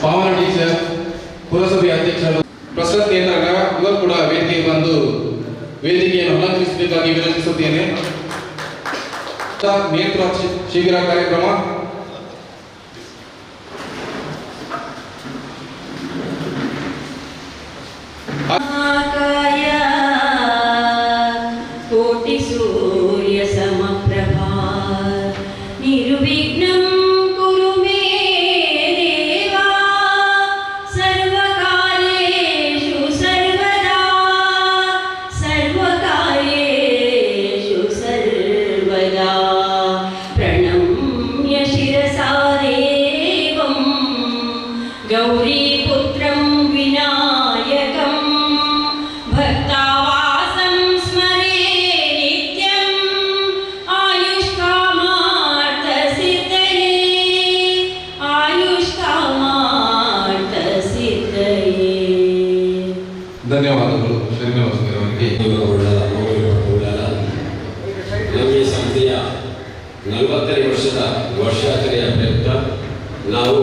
ಪಾವನ ಟೀಚರ್ ಪುರಸಭೆ ಅಧ್ಯಕ್ಷರು ಪ್ರಸಾದ್ ಕೇಂದ್ರಗ ಇವರು ಕೂಡ ವೇದಿಕೆಗೆ ಬಂದು ವೇದಿಕೆಯನ್ನು ಅಲಂಕರಿಸಬೇಕಾಗಿ ವಿನಂತಿಸುತ್ತೇನೆ. ನೇತ್ರ ಶಿಬಿರ ಕಾರ್ಯಕ್ರಮ ಕೋಟಿ ಸೂರ್ಯ ಸಮಪ್ರಭಾ ನಿರ್ವಿಘ್ನಂ ಕುರು ಮೇ ದೇವಾ ಸರ್ವಕಾರ್ಯೇಷು ಸರ್ವದಾ ಸರ್ವಕಾರ್ಯೇಷು ಸರ್ವದಾ ಪ್ರಣಮ್ಯ ಶಿರಸಾ ದೇವಂ ಗೌರಿ ಪುತ್ರಂ ವಿನಾಯಕಂ ಭಕ್ತಾವಾಸಂ ಸ್ಮರೇ ನಿತ್ಯಂ ಆಯುಷ್ಕಾಮಾರ್ಥ ಸಿದ್ಧಯೇ ಆಯುಷ್ಕಾಮಾರ್ಥ ಸಿದ್ಧಯೇ. ಧನ್ಯವಾದಗಳು ಶ್ರೀನಿವಾಸರಿಗೆ. ನಮ್ಮ ಈ ಸಂಸ್ಥೆಯ 40ನೇ ವರ್ಷದ ವರ್ಷಾಚರಣೆಯ ಪ್ರಯುಕ್ತ ನಾವು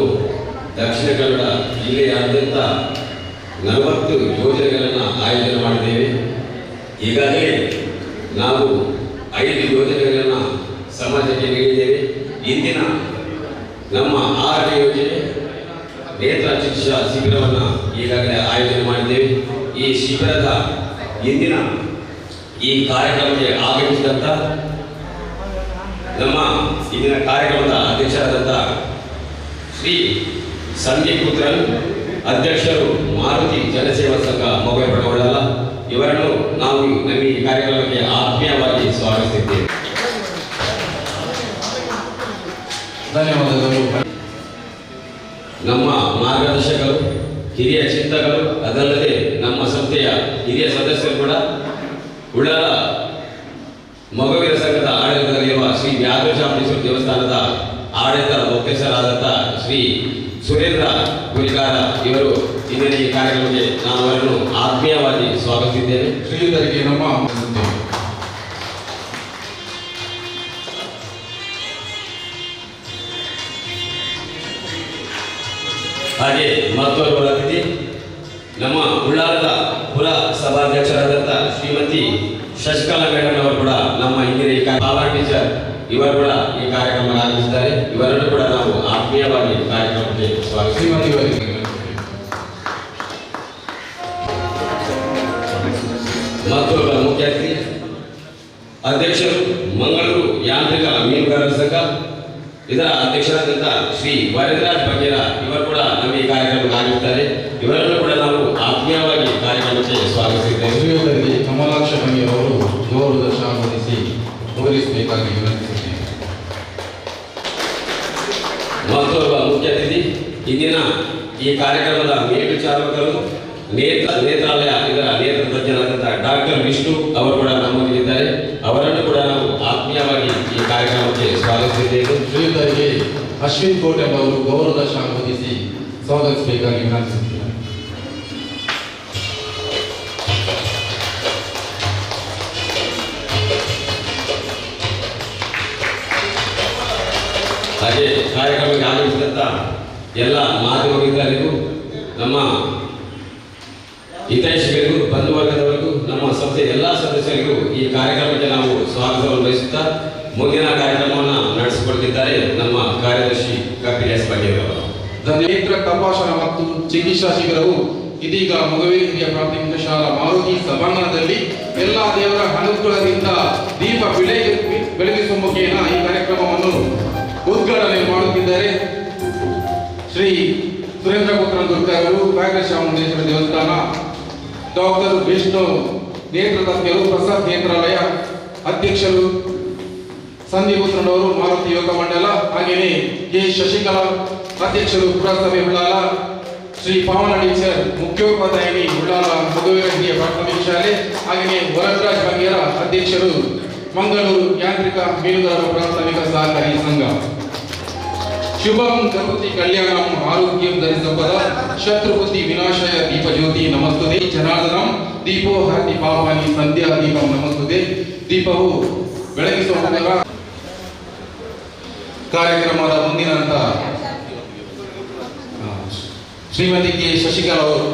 ದಕ್ಷಿಣ ಕನ್ನಡ ಜಿಲ್ಲೆಯಾದ್ಯಂತ 40 ಯೋಜನೆಗಳನ್ನು ಆಯೋಜನೆ ಮಾಡಿದ್ದೇವೆ. ಈಗಾಗಲೇ ನಾವು 5 ಯೋಜನೆಗಳನ್ನು ಸಮಾಜಕ್ಕೆ ನೀಡಿದ್ದೇವೆ. ಇಂದಿನ ನಮ್ಮ 6ನೇ ಯೋಜನೆ ನೇತ್ರ ಚಿಕಿತ್ಸಾ ಶಿಬಿರವನ್ನು ಈಗಾಗಲೇ ಆಯೋಜನೆ ಮಾಡಿದ್ದೇವೆ. ಈ ಶಿಬಿರದ ಇಂದಿನ ಈ ಕಾರ್ಯಕ್ರಮಕ್ಕೆ ಆಗಮಿಸಿದಂಥ ನಮ್ಮ ಇಂದಿನ ಕಾರ್ಯಕ್ರಮದ ಅಧ್ಯಕ್ಷರಾದಂಥ ಶ್ರೀ ಸಂದೀಪ್ ಪುತ್ರನ್, ಅಧ್ಯಕ್ಷರು ಮಾರುತಿ ಜನಸೇವಾ ಸಂಘ ಮೊಬೈಲ್ ಪಡವಳ್ಳಲ್ಲ, ಇವರನ್ನು ನಾವು ನಮ್ಮ ಈ ಕಾರ್ಯಕ್ರಮಕ್ಕೆ ಆತ್ಮೀಯವಾಗಿ ಸ್ವಾಗತಿಸಿದ್ದೇವೆ. ಧನ್ಯವಾದಗಳು. ನಮ್ಮ ಮಾರ್ಗದರ್ಶಕರು, ಹಿರಿಯ ಚಿಂತಕರು, ಅದಲ್ಲದೆ ನಮ್ಮ ಸಂಸ್ಥೆಯ ಹಿರಿಯ ಸದಸ್ಯರು ಕೂಡ ಉಳ್ಳಾಲ ಮಗುವಿನ ಸಂಘದ ಆಡಳಿತದಲ್ಲಿರುವ ಶ್ರೀ ವ್ಯಾಘ್ರಚಾಮುಂಡೇಶ್ವರಿ ದೇವಸ್ಥಾನದ ಆಡಳಿತ ಮುಖ್ಯಸ್ಥರಾದಂಥ ಶ್ರೀ ಸುರೇಂದ್ರ ಗುರಿಕಾರ ಇವರು ಇಂದಿನ ಈ ಕಾರ್ಯಕ್ರಮಕ್ಕೆ ನಾನು ಅವರನ್ನು ಆತ್ಮೀಯವಾಗಿ ಸ್ವಾಗತಿಸಿದ್ದೇನೆ. ಶ್ರೀಯುತರಿಗೆ ನಮ್ಮ ಹಾಗೆ ಮತ್ತೋರ್ವರ ಅತಿಥಿ ನಮ್ಮ ಉಳ್ಳಾಲದ ಪುರ ಸಭಾಧ್ಯಕ್ಷರಾದಂಥ ಶ್ರೀಮತಿ ಶಶಿಕಲಾ ಮೇಡಮ್ ಅವರು ಕೂಡ ನಮ್ಮ ಇಂದಿನ ಈ ಪಾವನ ಟೀಚರ್ ಇವರು ಕೂಡ ಈ ಕಾರ್ಯಕ್ರಮಕ್ಕೆ ಆಗಮಿಸಿದ್ದಾರೆ. ಇವರನ್ನು ಕೂಡ ನಾವು ಆತ್ಮೀಯವಾಗಿ ಕಾರ್ಯಕ್ರಮಕ್ಕೆ ಸ್ವಾಗತಿಸಿ. ಮತ್ತೊಬ್ಬ ಮುಖ್ಯ ಅತಿಥಿ ಅಧ್ಯಕ್ಷರು ಮಂಗಳೂರು ಯಾಂತ್ರಿಕ ಮೀನುಗಾರರ ಸಂಘ, ಇದರ ಅಧ್ಯಕ್ಷರಾದಂಥ ಶ್ರೀ ವರದರಾಜ್ ಬಗೇರ ಇವರು ಕೂಡ ನಮ್ಮ ಈ ಕಾರ್ಯಕ್ರಮಕ್ಕೆ ಆಗಮಿಸುತ್ತಾರೆ. ಇವರನ್ನು ಕೂಡ ನಾವು ಆತ್ಮೀಯವಾಗಿ ಕಾರ್ಯಕ್ರಮಕ್ಕೆ ಸ್ವಾಗತಿಸಿದ್ದೇವೆ. ಶ್ರೀಯುತರಿಗೆ ಕಮಲಾಕ್ಷ ಬಂಗಿಯವರು ಗೌರವದ ಶಾಂತಿಸಿ ಗೌರವಿಸಬೇಕಾಗಿ ವಿನಂತಿಸುತ್ತೇನೆ. ಮತ್ತೊಬ್ಬ ಮುಖ್ಯ ಅತಿಥಿ ಇಂದಿನ ಈ ಕಾರ್ಯಕ್ರಮದ ಮೇಲ್ವಿಚಾರಕರು ನೇತ್ರಾಲಯ ಇದರ ನೇತ್ರ ತಜ್ಞರಾದಂಥ ಡಾಕ್ಟರ್ ವಿಷ್ಣು ಅವರು ಕೂಡ ನಮ್ಮೊಂದಿಗಿದ್ದಾರೆ. ಅವರನ್ನು ಕೂಡ ನಾವು ಆತ್ಮೀಯವಾಗಿ ಈ ಕಾರ್ಯಕ್ರಮಕ್ಕೆ ಸ್ವಾಗತಿಸಿದ್ದೇವೆ. ಶ್ರೀಯುತರಿಗೆ ಅಶ್ವಿನ್ ಕೋಟೆ ಅವರು ಗೌರವದ ಶಾಂತಿಸಿ ಸ್ವಾಗತಿಸಬೇಕಾಗಿ ವಿನಂತಿಸುತ್ತೇನೆ. ಹಾಗೆ ಕಾರ್ಯಕ್ರಮಕ್ಕೆ ಆಗಮಿಸಿದಂಥ ಎಲ್ಲ ಮಾಧ್ಯಮ ಮಿತ್ರರಿಗೂ, ನಮ್ಮ ಹಿತೈಷಿಗಳಿಗೂ, ಬಂಧುವರ್ಗದವರಿಗೂ, ನಮ್ಮ ಸಂಸ್ಥೆಯ ಎಲ್ಲ ಸದಸ್ಯರಿಗೂ ಈ ಕಾರ್ಯಕ್ರಮಕ್ಕೆ ನಾವು ಸ್ವಾಗತವನ್ನು ಬಯಸುತ್ತಾ ಮುಂದಿನ ಕಾರ್ಯಕ್ರಮವನ್ನು ನಡೆಸಿಕೊಡ್ತಿದ್ದಾರೆ ನಮ್ಮ ಕಾರ್ಯದರ್ಶಿ ಕಪಿಲ್ ಎಸ್ ಬಗೆಯವರು. ನೇತ್ರ ತಪಾಸಣಾ ಮತ್ತು ಚಿಕಿತ್ಸಾ ಶಿಬಿರವು ಇದೀಗ ಮಗುವಿನ ಹಿರಿಯ ಪ್ರಾಥಮಿಕ ಶಾಲಾ ಮಾರುತಿ ಸಭಾಂಗಣದಲ್ಲಿ ಎಲ್ಲ ದೇವರ ಅನುಗ್ರಹದಿಂದ ದೀಪ ಬೆಳಗಿಸುವ ಮುಖೇನ ಈ ಕಾರ್ಯಕ್ರಮವನ್ನು ಉದ್ಘಾಟನೆ ಮಾಡುತ್ತಿದ್ದಾರೆ. ಶ್ರೀ ಸುರೇಂದ್ರ ಪುತ್ರನ್ ದುರ್ಗರು, ವ್ಯಾಘ್ರಚಾಮುಂಡೇಶ್ವರಿ ದೇವಸ್ಥಾನ, ಡಾಕ್ಟರ್ ವಿಷ್ಣು ನೇತ್ರ ತಜ್ಞರು, ಪ್ರಸಾದ್ ನೇತ್ರಾಲಯ ಅಧ್ಯಕ್ಷರು ಸಂದೀಪ್ ಪುತ್ರನವರು, ಮಾರುತಿ ಯೋಗ ಮಂಡಲ, ಹಾಗೆಯೇ ಕೆ ಶಶಿಕಲಾ ಅಧ್ಯಕ್ಷರು ಪುರಸಭೆ ಉಳ್ಳಾಲ, ಶ್ರೀ ಪಾವನ ಟೀಚರ್ ಮುಖ್ಯೋಪಾಧ್ಯಾಯಿನಿ ಉಳ್ಳಾಲ ಮಗುವಿನ ಹಿರಿಯ ಪ್ರಾಥಮಿಕ ಶಾಲೆ, ಹಾಗೆಯೇ ವರದರಾಜ್ ಬಗೇರ ಅಧ್ಯಕ್ಷರು ಮಂಗಳೂರು ಯಾಂತ್ರಿಕ ಮೀನುಗಾರರ ಪ್ರಾಥಮಿಕ ಸಹಕಾರಿ ಸಂಘ. ಶುಭಂ ಕರೋತಿ ಕಲ್ಯಾಣಂ ಆರೋಗ್ಯಂ ಧರಿಸಂಪದ ಶತ್ರುಬುದ್ಧಿ ವಿನಾಶಾಯ ದೀಪಜ್ಯೋತಿ ನಮಸ್ತುತೆ ಜನಾರ್ದನಂ ದೀಪೋ ಹರತಿ ಪಾಪಾನಿ ಸಂಧ್ಯಾ ದೀಪಂ ನಮಸ್ತುತೆ. ದೀಪವು ಬೆಳಗಿಸುವ ಕಾರ್ಯಕ್ರಮದ ಮುಂದಿನ ಶ್ರೀಮತಿ ಕೆ ಶಶಿಕಲಾ ಅವರು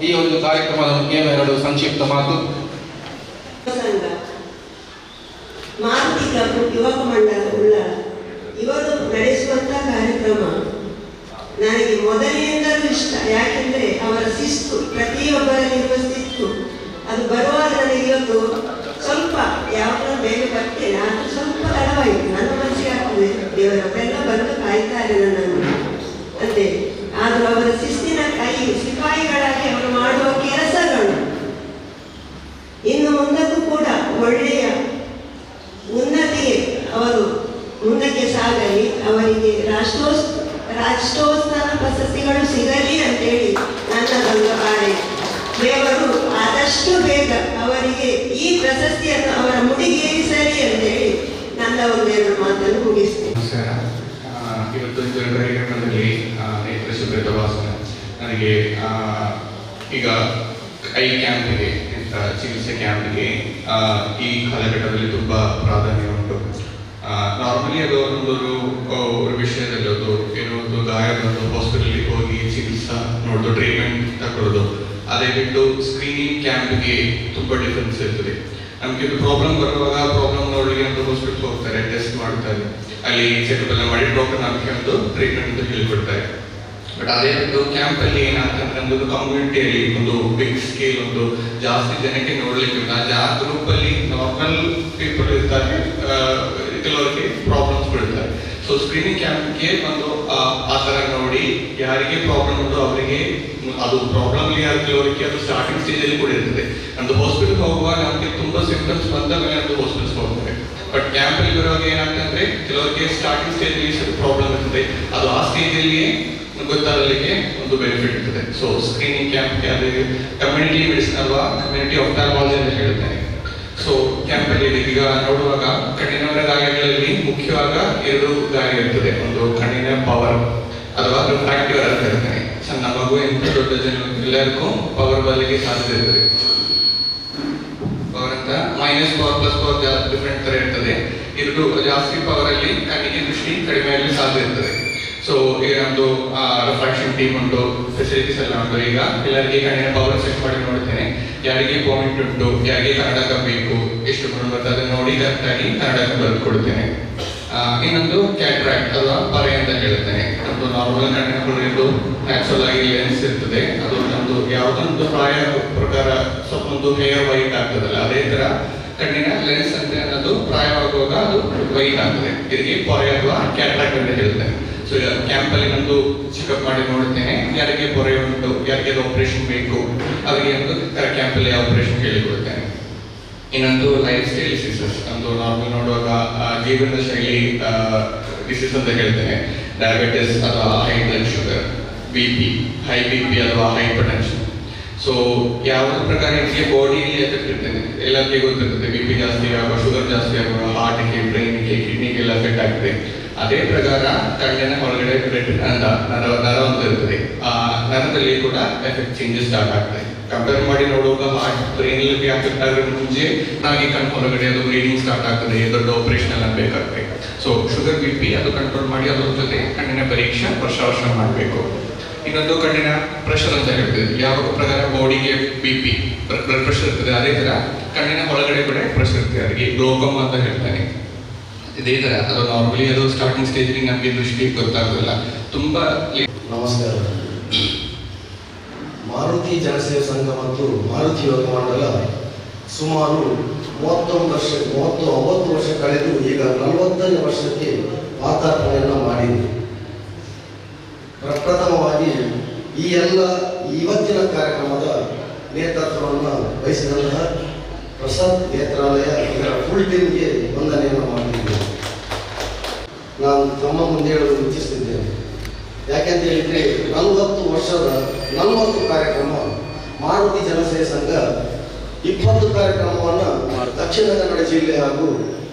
ಈ ಒಂದು ಕಾರ್ಯಕ್ರಮದ ಬಗ್ಗೆ ಎರಡು ಸಂಕ್ಷಿಪ್ತ ಮಾತು. ಸಂಘ ಮಾರುತಿ ಕ್ಲಬ್ ಯುವಕ ಮಂಡಲ ಉಳ್ಳಾಳ ಇವರು ನಡೆಸುವಂತಹ ಕಾರ್ಯಕ್ರಮ ನನಗೆ ಮೊದಲಿನಿಂದಲೂ ಇಷ್ಟ. ಯಾಕೆಂದ್ರೆ ಅವರ ಶಿಸ್ತು, ಪ್ರತಿಯೊಬ್ಬರಲ್ಲಿರುವ ಶಿಸ್ತು ಅದು ಬರುವಾಗ ನನಗೆ ಇವತ್ತು ಸ್ವಲ್ಪ ಯಾವಾಗ ಬೇಗ ಬರ್ತೇನೆ, ಅದು ಸ್ವಲ್ಪ ತಡವಾಯಿತು. ನನ್ನ ಮನಸ್ಸಿಗೆ ಆಗ್ತದೆ ದೇವರವರೆಲ್ಲ ಬಂದು ಕಾಯ್ತಾರೆ ನನ್ನನ್ನು ಅಂತೆ. ಆದರೂ ಅವರ ಶಿಸ್ತಿನ ಕೈ ಸಿಪಾಯಿಗಳಾಗಿ ಅವರು ಮಾಡುವ ಕೆಲಸಗಳು ಇನ್ನು ಮುಂದಕ್ಕೂ ಕೂಡ ಒಳ್ಳೆಯ ಉನ್ನತಿಗೆ ಅವರು ಮುಂದಕ್ಕೆ ಸಾಗಲಿ, ಅವರಿಗೆ ರಾಷ್ಟ್ರೋತ್ಸವ ಪ್ರಶಸ್ತಿಗಳು ಸಿಗಲಿ ಅಂತೇಳಿ ನನ್ನದೊಂದು ಆಣೆ. ದೇವರು ಆದಷ್ಟು ಬೇಗ ಅವರಿಗೆ ಈ ಪ್ರಶಸ್ತಿಯನ್ನು ಅವರ ಮುಡಿಗೇರಿಸಲಿ ಅಂತೇಳಿ ನನ್ನ ಒಂದೆರಡು ಮಾತನ್ನು ಮುಗಿಸ್ತೇನೆ. ನಮಸ್ಕಾರ. ಇವತ್ತು ಕಾರ್ಯಕ್ರಮದಲ್ಲಿ ನೇತ್ರ ಶಿಬಿರ ತಪಾಸಣೆ ನನಗೆ ಈಗ ಐ ಕ್ಯಾಂಪ್ಗೆ ಚಿಕಿತ್ಸೆ ಕ್ಯಾಂಪ್ಗೆ ಈ ಕಾಲಘಟ್ಟದಲ್ಲಿ ತುಂಬ ಪ್ರಾಧಾನ್ಯ ಉಂಟು. ನಾರ್ಮಲಿ ಅದು ಒಂದು ವಿಷಯದಲ್ಲಿ ಅದು ಏನೋ ಒಂದು ಗಾಯ ಬಂದು ಹಾಸ್ಪಿಟಲ್ಗೆ ಹೋಗಿ ಚಿಕಿತ್ಸೆ ನೋಡೋದು, ಟ್ರೀಟ್ಮೆಂಟ್ ತಗೊಳ್ಳೋದು, ಅದೇ ಬಿಟ್ಟು ಸ್ಕ್ರೀನಿಂಗ್ ಕ್ಯಾಂಪ್ಗೆ ತುಂಬ ಡಿಫ್ರೆನ್ಸ್ ಇರ್ತದೆ. ನಮಗೆ ಪ್ರಾಬ್ಲಮ್ ಬರುವಾಗ ಪ್ರಾಬ್ಲಮ್ ನೋಡಲಿಕ್ಕೆ ಅಂತ ಹಾಸ್ಪಿಟಲ್ ಹೋಗ್ತಾರೆ, ಟೆಸ್ಟ್ ಮಾಡ್ತಾರೆ, ಅಲ್ಲಿ ಚೆಕಪ್ ಎಲ್ಲ ಮಾಡಿ ಡಾಕ್ಟರ್ ನಮಗೆ ಒಂದು ಟ್ರೀಟ್ಮೆಂಟ್ ಅಂತ ಹೇಳಿಕೊಡ್ತಾರೆ. ಬಟ್ ಅದೇ ಬಿಟ್ಟು ಕ್ಯಾಂಪಲ್ಲಿ ಏನಾಗ್ತಂದ್ರೆ ಒಂದು ಕಮ್ಯುನಿಟಿಯಲ್ಲಿ ಒಂದು ಬಿಗ್ ಸ್ಕೇಲ್ ಒಂದು ಜಾಸ್ತಿ ಜನಕ್ಕೆ ನೋಡ್ಲಿಕ್ಕೆ ಆ ಗ್ರೂಪಲ್ಲಿ ನಾರ್ಮಲ್ ಪೀಪಲ್ ಇರ್ತಾರೆ, ಕೆಲವರಿಗೆ ಪ್ರಾಬ್ಲಮ್ಸ್ ಬಿಡ್ತಾರೆ. ಸೊ ಸ್ಕ್ರೀನಿಂಗ್ ಕ್ಯಾಂಪ್ಗೆ ಒಂದು ಆ ಥರ ನೋಡಿ ಯಾರಿಗೆ ಪ್ರಾಬ್ಲಮ್ ಉಂಟು ಅವರಿಗೆ ಅದು ಪ್ರಾಬ್ಲಮ್ ಕೆಲವರಿಗೆ ಅದು ಸ್ಟಾರ್ಟಿಂಗ್ ಸ್ಟೇಜಲ್ಲಿ ಕೂಡ ಇರ್ತದೆ. ನಮ್ದು ಹಾಸ್ಪಿಟಲ್ ಹೋಗುವಾಗ ನಮಗೆ ತುಂಬ ಸಿಂಪ್ಟಮ್ಸ್ ಬಂದ ಮೇಲೆ ನಮ್ದು ಹಾಸ್ಪಿಟಲ್ಸ್ ಹೋಗ್ತೇವೆ. ಬಟ್ ಕ್ಯಾಂಪಲ್ಲಿ ಬರುವಾಗ ಏನಾಗ್ತಂದ್ರೆ ಕೆಲವರಿಗೆ ಸ್ಟಾರ್ಟಿಂಗ್ ಸ್ಟೇಜಲ್ಲಿ ಪ್ರಾಬ್ಲಮ್ ಇರ್ತದೆ, ಅದು ಆ ಸ್ಟೇಜಲ್ಲಿಯೇ ಗೊತ್ತಾಗಲಿಕ್ಕೆ ಒಂದು ಬೆನಿಫಿಟ್ ಇರ್ತದೆ. ಸೊ ಸ್ಕ್ರೀನಿಂಗ್ ಕ್ಯಾಂಪ್ಗೆ ಅದು ಕಮ್ಯುನಿಟಿ ಮೆಡಿಸಿನ್ ಅಲ್ವಾ, ಕಮ್ಯುನಿಟಿ ಆಫ್ಥಾಲ್ಮಾಲಜಿ ಅಂತ ಹೇಳ್ತೇನೆ. ಸೊ ಕ್ಯಾಂಪಲ್ಲಿ ಈಗ ನೋಡುವಾಗ ಕಣ್ಣಿನ ಗಾಯಗಳಲ್ಲಿ ಮುಖ್ಯವಾಗ ಎರಡು ಗಾಯ ಇರ್ತದೆ. ಒಂದು ಕಣ್ಣಿನ ಪವರ್ ಅಥವಾ ರಿಫ್ರಾಕ್ಟಿವ್ ಅಂತ ಹೇಳ್ತೇನೆ. ಸಣ್ಣ ಮಗು ಎಂತ ದೊಡ್ಡ ಜನ ಎಲ್ಲರಿಗೂ ಪವರ್ ಬರಲಿಕ್ಕೆ ಸಾಧ್ಯತೆ ಇರ್ತದೆ. ಪವರ್ ಅಂತ minus power plus power different ತರ ಇರ್ತದೆ. ಎರಡು ಜಾಸ್ತಿ ಪವರ್ ಅಲ್ಲಿ ಕಣ್ಣಿಗೆ ದೃಷ್ಟಿ ಕಡಿಮೆ ಆಗಲಿ ಸಾಧ್ಯ ಇರ್ತದೆ. ಸೊ ಈಗ ನಮ್ದು ರಿಫ್ರಾಕ್ಷನ್ ಟೀಮ್ ಉಂಟು, ಫೆಸಿಲಿಟೀಸ್ ಎಲ್ಲ ಉಂಟು. ಈಗ ಎಲ್ಲರಿಗೆ ಕಣ್ಣಿನ ಪವರ್ ಚೆಕ್ ಮಾಡಿ ನೋಡ್ತೇನೆ, ಯಾರಿಗೆ ಪಾಯಿಂಟ್ ಉಂಟು, ಯಾರಿಗೆ ಕನ್ನಡಕ ಬೇಕು, ಎಷ್ಟು ಬರುತ್ತೆ ಅದನ್ನು ನೋಡಿ ಕರೆಕ್ಟಾಗಿ ಕನ್ನಡಕ ಬರೆದು ಕೊಡ್ತೇನೆ. ಇನ್ನೊಂದು ಕ್ಯಾಟ್ರಾಕ್ಟ್ ಅಥವಾ ಪರೆ ಅಂತ ಹೇಳ್ತೇನೆ. ನಮ್ದು ನಾರ್ಮಲ್ ಕಣ್ಣಿನ ಹುಡುಗಿದ್ದು ನ್ಯಾಚುರಲ್ ಆಗಿ ಲೆನ್ಸ್ ಇರ್ತದೆ, ಅದು ನಮ್ದು ಯಾವುದೊಂದು ಪ್ರಾಯ ಪ್ರಕಾರ ಸ್ವಲ್ಪ ಒಂದು ಹೇರ್ ವೈಟ್ ಆಗ್ತದಲ್ಲ, ಅದೇ ತರ ಕಣ್ಣಿನ ಲೆನ್ಸ್ ಅಂತ ಅನ್ನೋದು ಪ್ರಾಯವಾಗುವಾಗ ಅದು ವೈಟ್ ಆಗ್ತದೆ. ಇದಕ್ಕೆ ಪೊರೆ ಅಥವಾ ಕ್ಯಾಟ್ರಾಕ್ಟ್ ಅಂತ ಹೇಳ್ತೇನೆ. ಸೊ ಕ್ಯಾಂಪಲ್ಲಿ ಒಂದು ಚೆಕಪ್ ಮಾಡಿ ನೋಡುತ್ತೇನೆ, ಯಾರಿಗೆ ಪೊರೆ ಉಂಟು, ಯಾರಿಗೆ ಅದು ಆಪರೇಷನ್ ಬೇಕು, ಅವರಿಗೆ ಒಂದು ಕ್ಯಾಂಪಲ್ಲಿ ಆಪರೇಷನ್ ಹೇಳಿಕೊಡುತ್ತೇನೆ. ಇನ್ನೊಂದು ಲೈಫ್ ಸ್ಟೈಲ್ ಡಿಸೀಸಸ್, ಒಂದು ನಾರ್ಮಲ್ ನೋಡುವಾಗ ಜೀವನ ಶೈಲಿ ಡಿಸೀಸ್ ಅಂತ ಹೇಳ್ತೇನೆ. ಡಯಾಬಿಟಿಸ್ ಅಥವಾ high blood sugar, BP, high BP ಅಥವಾ ಹೈಪರ್ ಟೆನ್ಷನ್. ಸೊ ಯಾವುದ್ರ ಪ್ರಕಾರ ಇದಕ್ಕೆ ಬಾಡಿಯಲ್ಲಿ ಎಫೆಕ್ಟ್ ಇರ್ತದೆ, ಎಲ್ಲರಿಗೆ ಗೊತ್ತಿರ್ತದೆ. BP ಜಾಸ್ತಿ ಆಗುವ, ಶುಗರ್ ಜಾಸ್ತಿ ಆಗುವ, ಹಾರ್ಟ್ಗೆ, ಬ್ರೈನ್ಗೆ, ಕಿಡ್ನಿಗೆಲ್ಲ ಎಫೆಕ್ಟ್ ಆಗ್ತದೆ. ಅದೇ ಪ್ರಕಾರ ಕಣ್ಣಿನ ಒಳಗಡೆ ನರ ಅಂತ ಇರ್ತದೆ, ಆ ನರದಲ್ಲಿ ಕೂಡ ಎಫೆಕ್ಟ್ ಚೇಂಜಸ್ ಸ್ಟಾರ್ಟ್ ಆಗ್ತದೆ. ಕಂಪೇರ್ ಮಾಡಿ ನೋಡುವಾಗ ಹಾರ್ಟ್ ಬ್ರೈನ್ಗೆ ಎಫೆಕ್ಟ್ ಆಗೋದ್ರ ಮುಂಚೆ ನಾಗಿ ಕಣ್ಣು ಹೊರಗಡೆ ಅದು ಬ್ಲೀಡಿಂಗ್ ಸ್ಟಾರ್ಟ್ ಆಗ್ತದೆ, ದೊಡ್ಡ ಆಪರೇಷನ್ ಎಲ್ಲ ಬೇಕಾಗ್ತದೆ. ಸೊ ಶುಗರ್ BP ಅದು ಕಂಟ್ರೋಲ್ ಮಾಡಿ ಅದ್ರ ಜೊತೆ ಕಣ್ಣಿನ ಪರೀಕ್ಷೆ ವರ್ಷ ಮಾಡಬೇಕು. ಇನ್ನೊಂದು ಕಣ್ಣಿನ ಪ್ರೆಷರ್ ಅಂತ ಹೇಳ್ತದೆ. ಯಾವ ಪ್ರಕಾರ ಬಾಡಿಗೆ BP ಬ್ಲಡ್ ಪ್ರೆಷರ್ ಇರ್ತದೆ, ಅದೇ ತರ ಕಣ್ಣಿನ ಒಳಗಡೆ ಕೂಡ ಪ್ರೆಷರ್ ಇರ್ತದೆ, ಅದಕ್ಕೆ ಗ್ಲೋಕೋಮಾ ಅಂತ ಹೇಳ್ತಾನೆ. ಇದೇ ತರ ಅದು ನಾರ್ಮಲಿ ಅದು ಸ್ಟಾರ್ಟಿಂಗ್ ಸ್ಟೇಜಲ್ಲಿ ನಮಗೆ ದೃಷ್ಟಿ ಗೊತ್ತಾಗೋದಿಲ್ಲ, ತುಂಬಾ. ನಮಸ್ಕಾರ. ಮಾರುತಿ ಜನಸೇವಾ ಸಂಘ ಮತ್ತು ಮಾರುತಿ ಯುವಕ ಮಂಡಲ ಸುಮಾರು 39 ವರ್ಷ ಕಳೆದು ಈಗ 40ನೇ ವರ್ಷಕ್ಕೆ ಪಾದಾರ್ಪಣೆಯನ್ನು ಮಾಡಿದೆ. ಪ್ರಪ್ರಥಮವಾಗಿ ಈ ಇವತ್ತಿನ ಕಾರ್ಯಕ್ರಮದ ನೇತೃತ್ವವನ್ನು ವಹಿಸಿದಂತಹ ಪ್ರಸಾದ್ ನೇತ್ರಾಲಯ ಇದರ ಫುಲ್ ಟೀಮ್ಗೆ ವಂದನೆಯನ್ನು ಮಾಡಿದ್ದೇನೆ. ನಾನು ತಮ್ಮ ಮುಂದೆ ಹೇಳಲು ಇಚ್ಛಿಸುತ್ತಿದ್ದೇನೆ. ಯಾಕೆಂತ ಹೇಳಿದರೆ 40 ವರ್ಷದ 40 ಕಾರ್ಯಕ್ರಮ ಮಾರುತಿ ಜನಸೇವಾ ಸಂಘ 20 ಕಾರ್ಯಕ್ರಮವನ್ನು ದಕ್ಷಿಣ ಕನ್ನಡ ಜಿಲ್ಲೆ ಹಾಗೂ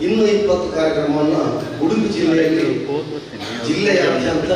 ಇನ್ನೂ 20 ಕಾರ್ಯಕ್ರಮವನ್ನು ಉಡುಪಿ ಜಿಲ್ಲೆಯಲ್ಲಿ ಜಿಲ್ಲೆಯಾದ್ಯಂತ